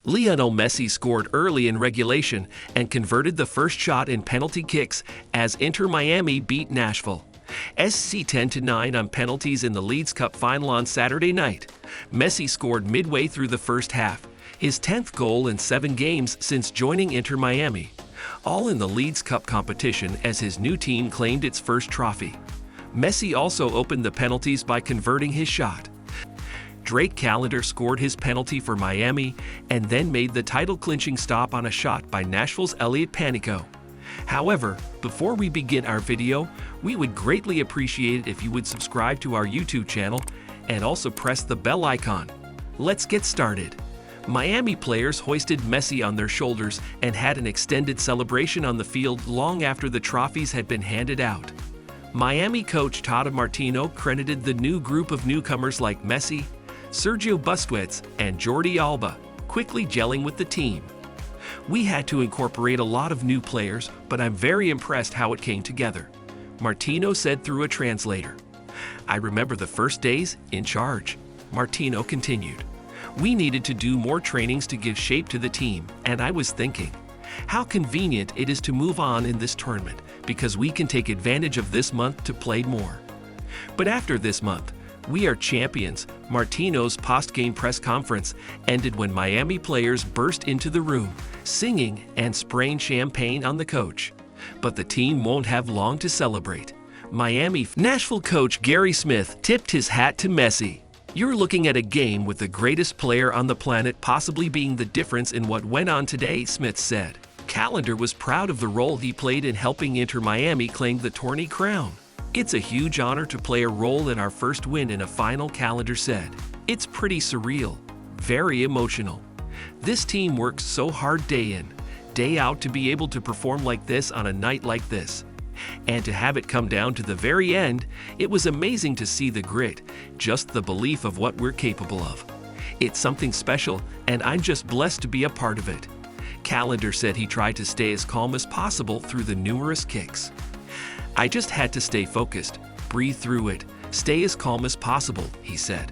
Lionel Messi scored early in regulation and converted the first shot in penalty kicks as Inter Miami beat Nashville. SC 10-9 on penalties in the Leagues Cup final on Saturday night. Messi scored midway through the first half, his 10th goal in 7 games since joining Inter Miami, all in the Leagues Cup competition as his new team claimed its first trophy. Messi also opened the penalties by converting his shot. Drake Callender scored his penalty for Miami and then made the title-clinching stop on a shot by Nashville's Elliot Panico. However, before we begin our video, we would greatly appreciate it if you would subscribe to our YouTube channel and also press the bell icon. Let's get started. Miami players hoisted Messi on their shoulders and had an extended celebration on the field long after the trophies had been handed out. Miami coach Tata Martino credited the new group of newcomers like Messi, Sergio Busquets, and Jordi Alba, quickly gelling with the team. "We had to incorporate a lot of new players, but I'm very impressed how it came together," Martino said through a translator. "I remember the first days in charge," Martino continued. "We needed to do more trainings to give shape to the team, and I was thinking, how convenient it is to move on in this tournament because we can take advantage of this month to play more. But after this month, we are champions." Martino's post-game press conference ended when Miami players burst into the room, singing and spraying champagne on the coach. But the team won't have long to celebrate. Nashville coach Gary Smith tipped his hat to Messi. "You're looking at a game with the greatest player on the planet possibly being the difference in what went on today," Smith said. Callender was proud of the role he played in helping Inter Miami claim the tourney crown. "It's a huge honor to play a role in our first win in a final," Callender said. "It's pretty surreal, very emotional. This team works so hard day in, day out to be able to perform like this on a night like this. And to have it come down to the very end, it was amazing to see the grit, just the belief of what we're capable of. It's something special, and I'm just blessed to be a part of it." Callender said he tried to stay as calm as possible through the numerous kicks. "I just had to stay focused, breathe through it, stay as calm as possible," he said.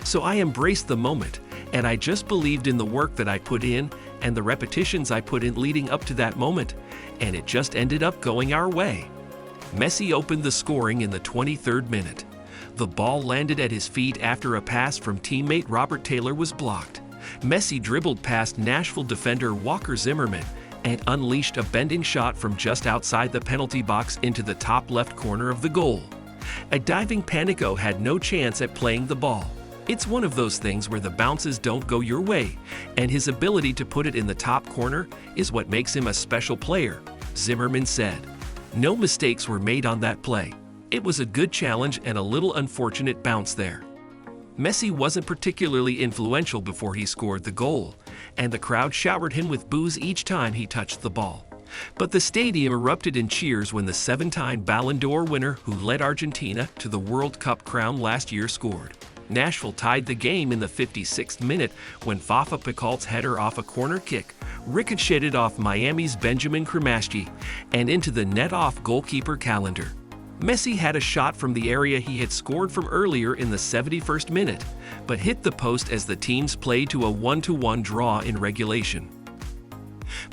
So I embraced the moment, and I just believed in the work that I put in and the repetitions I put in leading up to that moment, and it just ended up going our way." Messi opened the scoring in the 23rd minute. The ball landed at his feet after a pass from teammate Robert Taylor was blocked. Messi dribbled past Nashville defender Walker Zimmerman and unleashed a bending shot from just outside the penalty box into the top left corner of the goal. A diving Panico had no chance at playing the ball. "It's one of those things where the bounces don't go your way, and his ability to put it in the top corner is what makes him a special player," Zimmerman said. "No mistakes were made on that play. It was a good challenge and a little unfortunate bounce there." Messi wasn't particularly influential before he scored the goal, and the crowd showered him with boos each time he touched the ball. But the stadium erupted in cheers when the 7-time Ballon d'Or winner who led Argentina to the World Cup crown last year scored. Nashville tied the game in the 56th minute when Fafa Picault's header off a corner kick ricocheted off Miami's Benjamin Cremaschi and into the net off goalkeeper Callender. Messi had a shot from the area he had scored from earlier in the 71st minute, but hit the post as the teams played to a 1-1 draw in regulation.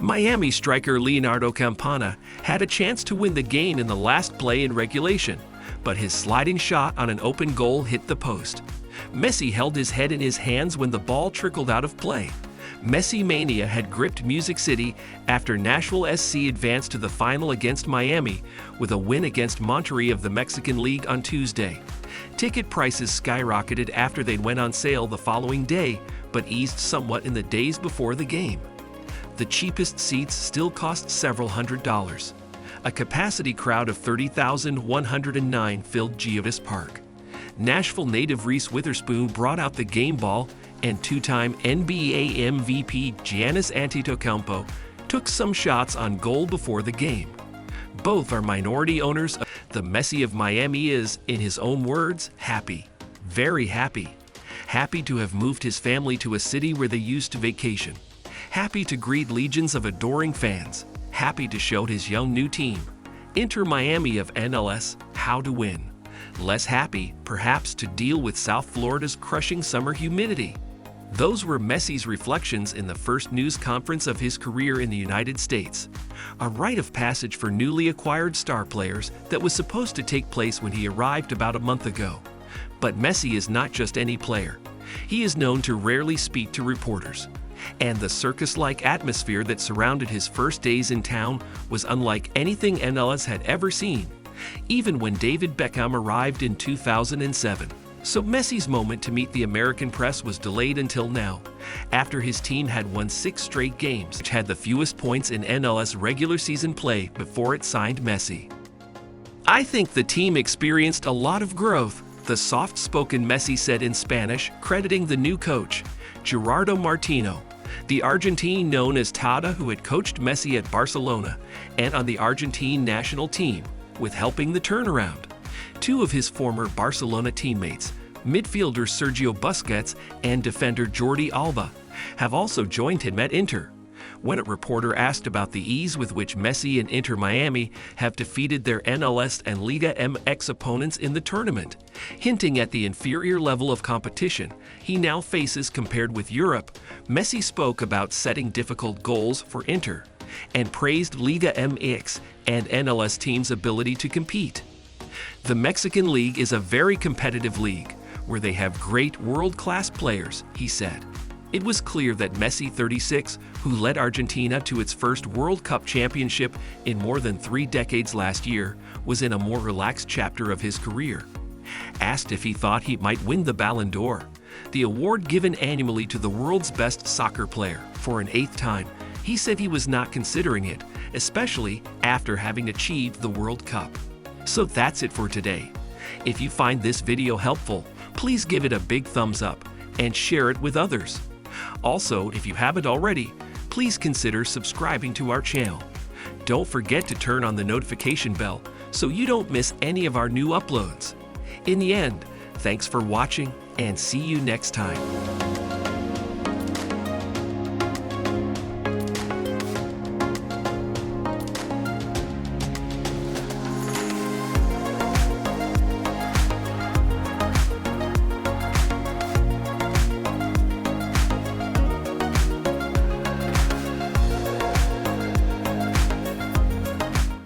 Miami striker Leonardo Campana had a chance to win the game in the last play in regulation, but his sliding shot on an open goal hit the post. Messi held his head in his hands when the ball trickled out of play. Messi mania had gripped Music City after Nashville SC advanced to the final against Miami with a win against Monterrey of the Mexican League on Tuesday. Ticket prices skyrocketed after they went on sale the following day, but eased somewhat in the days before the game. The cheapest seats still cost several $100s. A capacity crowd of 30,109 filled Geovis Park. Nashville native Reese Witherspoon brought out the game ball, and 2-time NBA MVP Giannis Antetokounmpo took some shots on goal before the game. Both are minority owners. The Messi of Miami is, in his own words, happy. Very happy. Happy to have moved his family to a city where they used to vacation. Happy to greet legions of adoring fans. Happy to show his young new team, Inter Miami of NLS, how to win. Less happy, perhaps, to deal with South Florida's crushing summer humidity. Those were Messi's reflections in the first news conference of his career in the United States, a rite of passage for newly acquired star players that was supposed to take place when he arrived about a month ago. But Messi is not just any player. He is known to rarely speak to reporters. And the circus-like atmosphere that surrounded his first days in town was unlike anything MLS had ever seen, even when David Beckham arrived in 2007. So Messi's moment to meet the American press was delayed until now, after his team had won 6 straight games, which had the fewest points in MLS regular season play before it signed Messi. "I think the team experienced a lot of growth," the soft-spoken Messi said in Spanish, crediting the new coach, Gerardo Martino, the Argentine known as Tata, who had coached Messi at Barcelona and on the Argentine national team, with helping the turnaround. 2 of his former Barcelona teammates, midfielder Sergio Busquets and defender Jordi Alba, have also joined him at Inter. When a reporter asked about the ease with which Messi and Inter Miami have defeated their NLS and Liga MX opponents in the tournament, hinting at the inferior level of competition he now faces compared with Europe, Messi spoke about setting difficult goals for Inter and praised Liga MX and NLS teams' ability to compete. "The Mexican League is a very competitive league, where they have great world-class players," he said. It was clear that Messi, 36, who led Argentina to its first World Cup championship in more than 3 decades last year, was in a more relaxed chapter of his career. Asked if he thought he might win the Ballon d'Or, the award given annually to the world's best soccer player, for an 8th time, he said he was not considering it, especially after having achieved the World Cup. So that's it for today. If you find this video helpful, please give it a big thumbs up and share it with others. Also, if you haven't already, please consider subscribing to our channel. Don't forget to turn on the notification bell so you don't miss any of our new uploads. In the end, thanks for watching and see you next time.